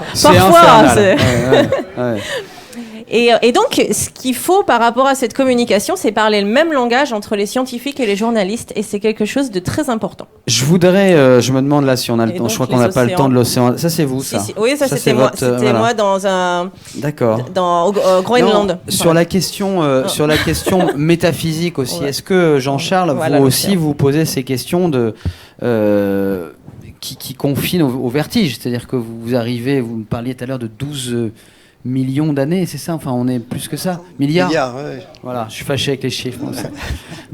Et donc, ce qu'il faut par rapport à cette communication, c'est parler le même langage entre les scientifiques et les journalistes, et c'est quelque chose de très important. Je voudrais, je me demande là si on a le temps. Je crois qu'on n'a pas le temps de l'océan. Ça, c'est vous, ça. Oui, ça c'était moi. C'était moi dans un. D'accord. Au Groenland. Sur la question métaphysique aussi. Est-ce que Jean-Charles, vous aussi, vous posez ces questions qui confinent au vertige, c'est-à-dire que vous arrivez, vous me parliez tout à l'heure de 12 millions d'années, c'est ça ? Enfin, on est plus que ça. Milliards, ouais. Voilà, je suis fâché avec les chiffres.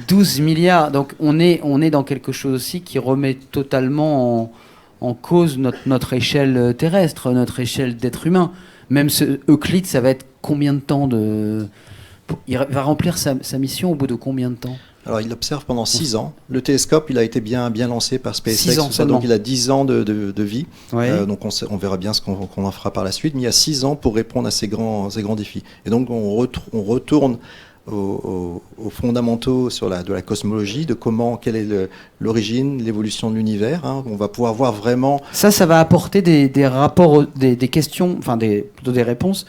12 milliards. Donc, on est dans quelque chose aussi qui remet totalement en cause notre échelle terrestre, notre échelle d'être humain. Même Euclide, ça va être combien de temps il va remplir sa mission au bout de combien de temps ? Alors, il observe pendant 6 ans. Le télescope, il a été bien lancé par SpaceX. 6 ans seulement. Donc, il a 10 ans de vie. Oui. Donc, on verra bien ce qu'on en fera par la suite. Mais il y a 6 ans pour répondre à ces grands défis. Et donc, on retourne aux fondamentaux de la cosmologie, de quelle est l'origine, l'évolution de l'univers. Hein. On va pouvoir voir vraiment... Ça va apporter des rapports, des questions, enfin plutôt des réponses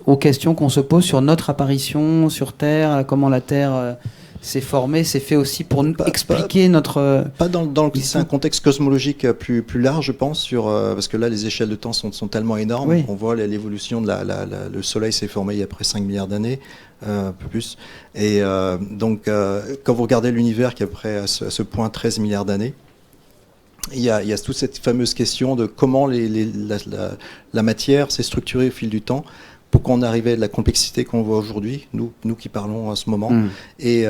aux questions qu'on se pose sur notre apparition sur Terre, comment la Terre c'est formé, c'est fait aussi pour nous Pas- expliquer notre... Pas c'est un contexte cosmologique plus large, je pense, parce que là, les échelles de temps sont tellement énormes. Oui. On voit l'évolution le Soleil s'est formé il y a près 5 milliards d'années, un peu plus. Et donc, quand vous regardez l'univers qui est à peu près à ce point 13 milliards d'années, il y a toute cette fameuse question de comment la matière s'est structurée au fil du temps pour qu'on arrive à la complexité qu'on voit aujourd'hui, nous qui parlons à ce moment. Et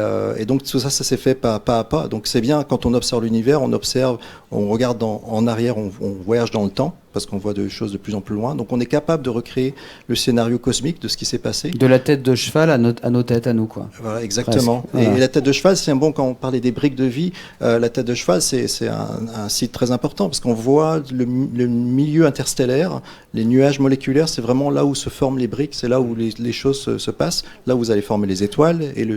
donc tout ça s'est fait pas à pas. Donc c'est bien, quand on observe l'univers, on regarde en arrière, on voyage dans le temps, parce qu'on voit des choses de plus en plus loin. Donc on est capable de recréer le scénario cosmique de ce qui s'est passé. De la tête de cheval à nos têtes à nous, quoi. Voilà, exactement. Voilà. Et la tête de cheval, c'est bon, quand on parlait des briques de vie, la tête de cheval, c'est un site très important, parce qu'on voit le milieu interstellaire, les nuages moléculaires, c'est vraiment là où se forment les briques, c'est là où les choses se passent, là où vous allez former les étoiles. Et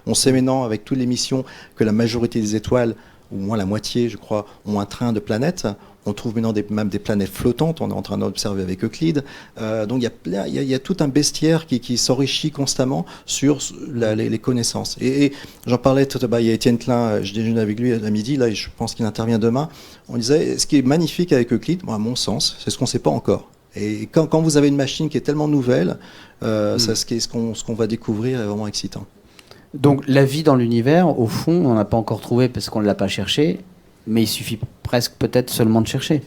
on sait maintenant, avec toutes les missions, que la majorité des étoiles, ou moins la moitié, je crois, ont un train de planètes. On trouve maintenant même des planètes flottantes, on est en train d'observer avec Euclide. Donc il y a tout un bestiaire qui s'enrichit constamment sur les connaissances. Et j'en parlais, il y a Étienne Klein, je déjeune avec lui à midi, là, et je pense qu'il intervient demain. On disait, ce qui est magnifique avec Euclide, à mon sens, c'est ce qu'on ne sait pas encore. Et quand vous avez une machine qui est tellement nouvelle, ce qu'on va découvrir est vraiment excitant. Donc la vie dans l'univers, au fond, on n'a pas encore trouvé parce qu'on ne l'a pas cherché, mais il suffit presque peut-être seulement de chercher.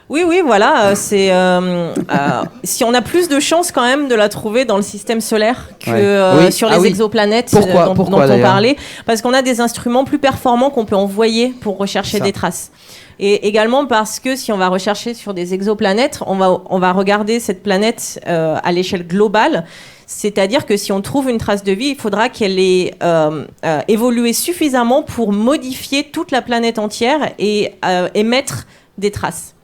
Oui, voilà. Si on a plus de chances quand même de la trouver dans le système solaire que Oui. sur les exoplanètes Pourquoi dont on d'ailleurs parlait, parce qu'on a des instruments plus performants qu'on peut envoyer pour rechercher des traces. Et également parce que si on va rechercher sur des exoplanètes, on va regarder cette planète à l'échelle globale. C'est-à-dire que si on trouve une trace de vie, il faudra qu'elle ait évolué suffisamment pour modifier toute la planète entière et émettre des traces.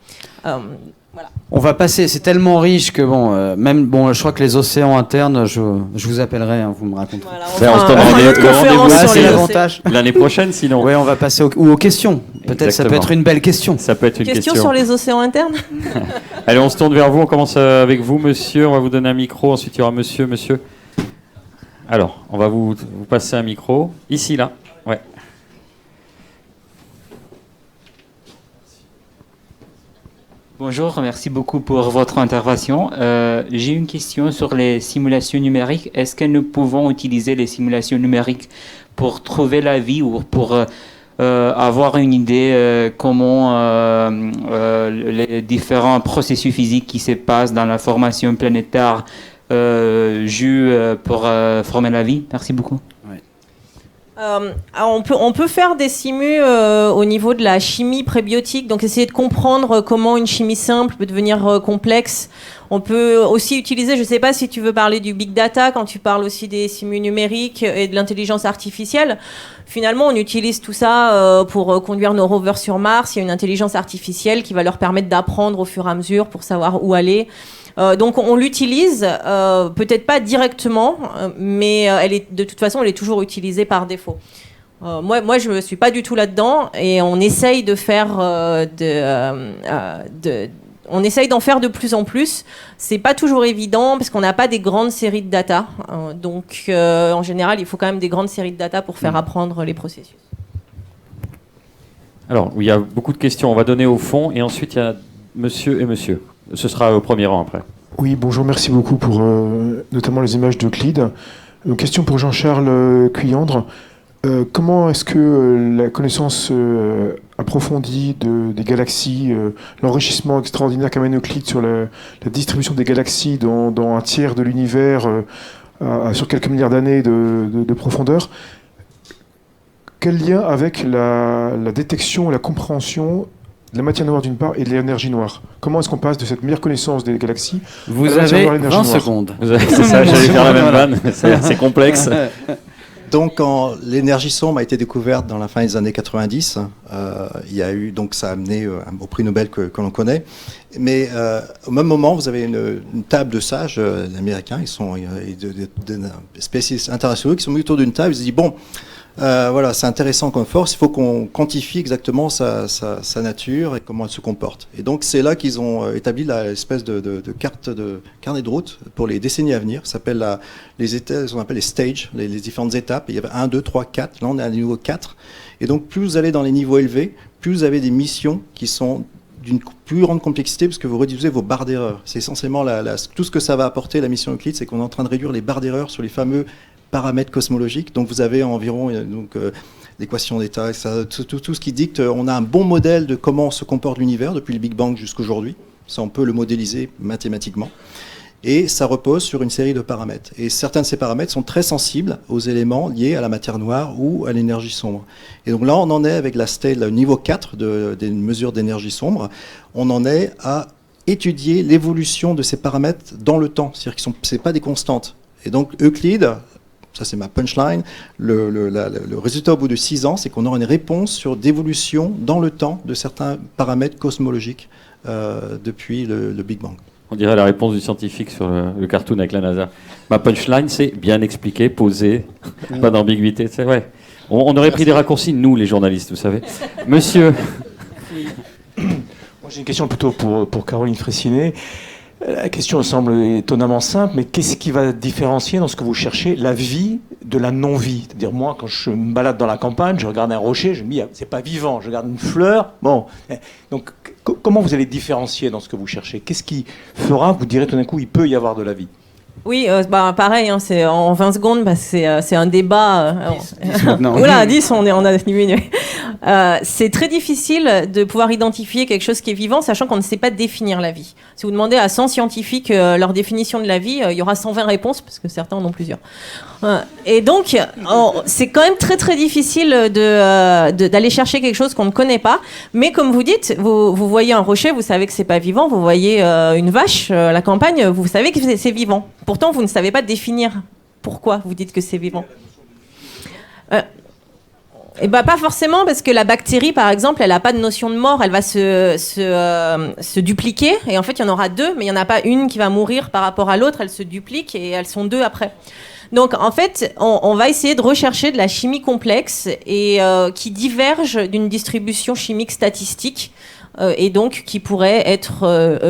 Voilà. On va passer, c'est tellement riche que je crois que les océans internes, je vous appellerai, vous me raconterez. Voilà, on se donne rendez-vous c'est l'avantage. l'année prochaine, sinon. Oui, on va passer aux questions. Peut-être ça peut être une belle question. Ça peut être une question. Sur les océans internes. Allez, on se tourne vers vous. On commence avec vous, monsieur. On va vous donner un micro. Ensuite, il y aura monsieur. Alors, on va vous passer un micro. Ici, là. Ouais. Bonjour, merci beaucoup pour votre intervention. J'ai une question sur les simulations numériques. Est-ce que nous pouvons utiliser les simulations numériques pour trouver la vie ou pour avoir une idée comment les différents processus physiques qui se passent dans la formation planétaire jouent pour former la vie? Merci beaucoup. On peut faire des simus au niveau de la chimie prébiotique, donc essayer de comprendre comment une chimie simple peut devenir complexe. On peut aussi utiliser, je ne sais pas si tu veux parler du big data, quand tu parles aussi des simus numériques et de l'intelligence artificielle. Finalement, on utilise tout ça pour conduire nos rovers sur Mars. Il y a une intelligence artificielle qui va leur permettre d'apprendre au fur et à mesure pour savoir où aller. Donc on l'utilise, peut-être pas directement, mais de toute façon, elle est toujours utilisée par défaut. Moi, je ne suis pas du tout là-dedans, et on essaye de faire on essaye d'en faire de plus en plus. C'est pas toujours évident parce qu'on n'a pas des grandes séries de data. Donc, en général, il faut quand même des grandes séries de data pour faire apprendre les processus. Alors, il y a beaucoup de questions. On va donner au fond, et ensuite il y a monsieur et monsieur. Ce sera au premier rang après. Oui, bonjour, merci beaucoup pour notamment les images d'Euclide. Une question pour Jean-Charles Cuyandre. Comment est-ce que la connaissance approfondie des galaxies, l'enrichissement extraordinaire qu'amène Euclide sur la distribution des galaxies dans un tiers de l'univers sur quelques milliards d'années de profondeur, quel lien avec la détection et la compréhension de la matière noire d'une part et de l'énergie noire? Comment est-ce qu'on passe de cette meilleure connaissance des galaxies Vous à la matière avez noire et l'énergie 20 noire? secondes. C'est ça, j'allais faire la même vanne, mais c'est complexe. Donc, quand l'énergie sombre a été découverte dans la fin des années 90, il y a eu, donc ça a amené au prix Nobel que l'on connaît. Mais au même moment, vous avez une table de sages américains, ils sont des spécialistes internationaux qui sont mis autour d'une table. Ils se disent bon, Voilà, c'est intéressant comme force. Il faut qu'on quantifie exactement sa nature et comment elle se comporte. Et donc c'est là qu'ils ont établi l'espèce de carte de carnet de route pour les décennies à venir. Ça s'appelle ce qu'on appelle les stages, les différentes étapes. Il y avait 1, 2, 3, 4. Là, on est à niveau 4. Et donc plus vous allez dans les niveaux élevés, plus vous avez des missions qui sont d'une plus grande complexité parce que vous réduisez vos barres d'erreur. C'est essentiellement tout ce que ça va apporter, la mission Euclide, c'est qu'on est en train de réduire les barres d'erreur sur les fameux paramètres cosmologiques. Donc vous avez environ l'équation d'état, tout ce qui dicte, on a un bon modèle de comment se comporte l'univers depuis le Big Bang jusqu'aujourd'hui. Ça, on peut le modéliser mathématiquement. Et ça repose sur une série de paramètres. Et certains de ces paramètres sont très sensibles aux éléments liés à la matière noire ou à l'énergie sombre. Et donc là, on en est avec le niveau 4 des mesures d'énergie sombre. On en est à étudier l'évolution de ces paramètres dans le temps. C'est-à-dire que ce n'est pas des constantes. Et donc Euclide, ça c'est ma punchline, le résultat au bout de 6 ans, c'est qu'on aura une réponse sur d'évolution dans le temps de certains paramètres cosmologiques depuis le Big Bang. On dirait la réponse du scientifique sur le cartoon avec la NASA. Ma punchline, c'est bien expliqué, posé, pas d'ambiguïté. C'est vrai. On aurait pris des raccourcis, nous, les journalistes, vous savez. Monsieur. Moi, j'ai une question plutôt pour Caroline Fraissinet. La question semble étonnamment simple, mais qu'est-ce qui va différencier dans ce que vous cherchez la vie de la non-vie? C'est-à-dire, moi, quand je me balade dans la campagne, je regarde un rocher, je me dis, c'est pas vivant, je regarde une fleur. Bon. Donc, comment vous allez différencier dans ce que vous cherchez? Qu'est-ce qui fera, vous direz tout d'un coup, il peut y avoir de la vie? Oui, pareil, hein, c'est en 20 secondes, c'est un débat. 10 maintenant. Oula, 10, on a diminué. C'est très difficile de pouvoir identifier quelque chose qui est vivant, sachant qu'on ne sait pas définir la vie. Si vous demandez à 100 scientifiques leur définition de la vie, il y aura 120 réponses, parce que certains en ont plusieurs. Et donc, c'est quand même très très difficile d'aller chercher quelque chose qu'on ne connaît pas. Mais comme vous dites, vous voyez un rocher, vous savez que c'est pas vivant. Vous voyez une vache, la campagne, vous savez que c'est vivant. Pourtant, vous ne savez pas définir pourquoi vous dites que c'est vivant. Et pas forcément, parce que la bactérie, par exemple, elle n'a pas de notion de mort, elle va se dupliquer, et en fait, il y en aura deux, mais il n'y en a pas une qui va mourir par rapport à l'autre, elles se dupliquent, et elles sont deux après. Donc, en fait, on va essayer de rechercher de la chimie complexe, et qui diverge d'une distribution chimique statistique, et donc qui pourrait être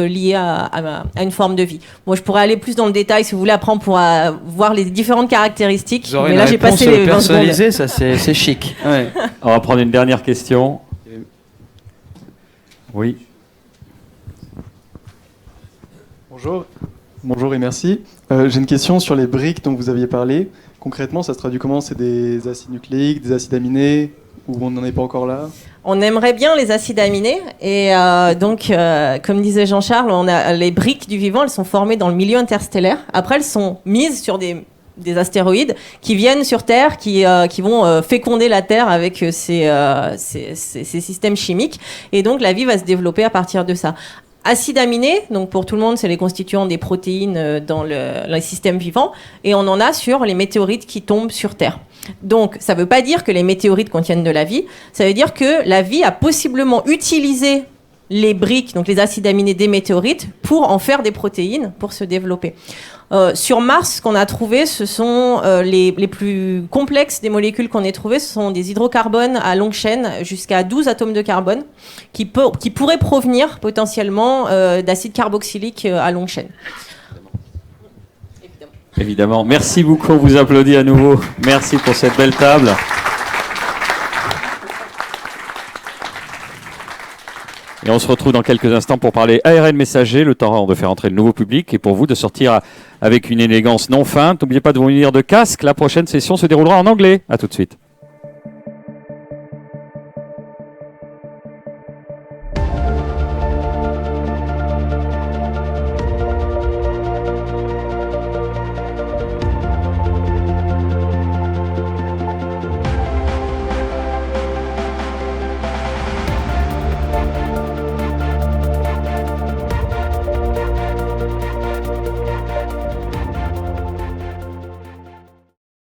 liée à une forme de vie. Moi, je pourrais aller plus dans le détail, si vous voulez, après on pourra voir les différentes caractéristiques. Vous aurez mais là, j'ai passé les 20 secondes. personnalisée, ça c'est chic. Ouais. On va prendre une dernière question. Oui. Bonjour et merci. J'ai une question sur les briques dont vous aviez parlé. Concrètement, ça se traduit comment? C'est des acides nucléiques, des acides aminés, ou on n'en est pas encore là? On aimerait bien les acides aminés, et donc, comme disait Jean-Charles, les briques du vivant, elles sont formées dans le milieu interstellaire. Après, elles sont mises sur des astéroïdes qui viennent sur Terre, qui vont féconder la Terre avec ces systèmes chimiques. Et donc, la vie va se développer à partir de ça. Acides aminés, donc pour tout le monde, c'est les constituants des protéines dans le système vivant. Et on en a sur les météorites qui tombent sur Terre. Donc, ça ne veut pas dire que les météorites contiennent de la vie. Ça veut dire que la vie a possiblement utilisé les briques, donc les acides aminés des météorites, pour en faire des protéines, pour se développer. Sur Mars, ce qu'on a trouvé, ce sont les plus complexes des molécules qu'on ait trouvées. Ce sont des hydrocarbones à longue chaîne, jusqu'à 12 atomes de carbone, qui pourraient provenir potentiellement d'acide carboxylique à longue chaîne. Évidemment. Merci beaucoup, on vous applaudit à nouveau. Merci pour cette belle table. Et on se retrouve dans quelques instants pour parler ARN messager, le temps de faire entrer le nouveau public et pour vous de sortir avec une élégance non feinte. N'oubliez pas de vous munir de casque. La prochaine session se déroulera en anglais. À tout de suite.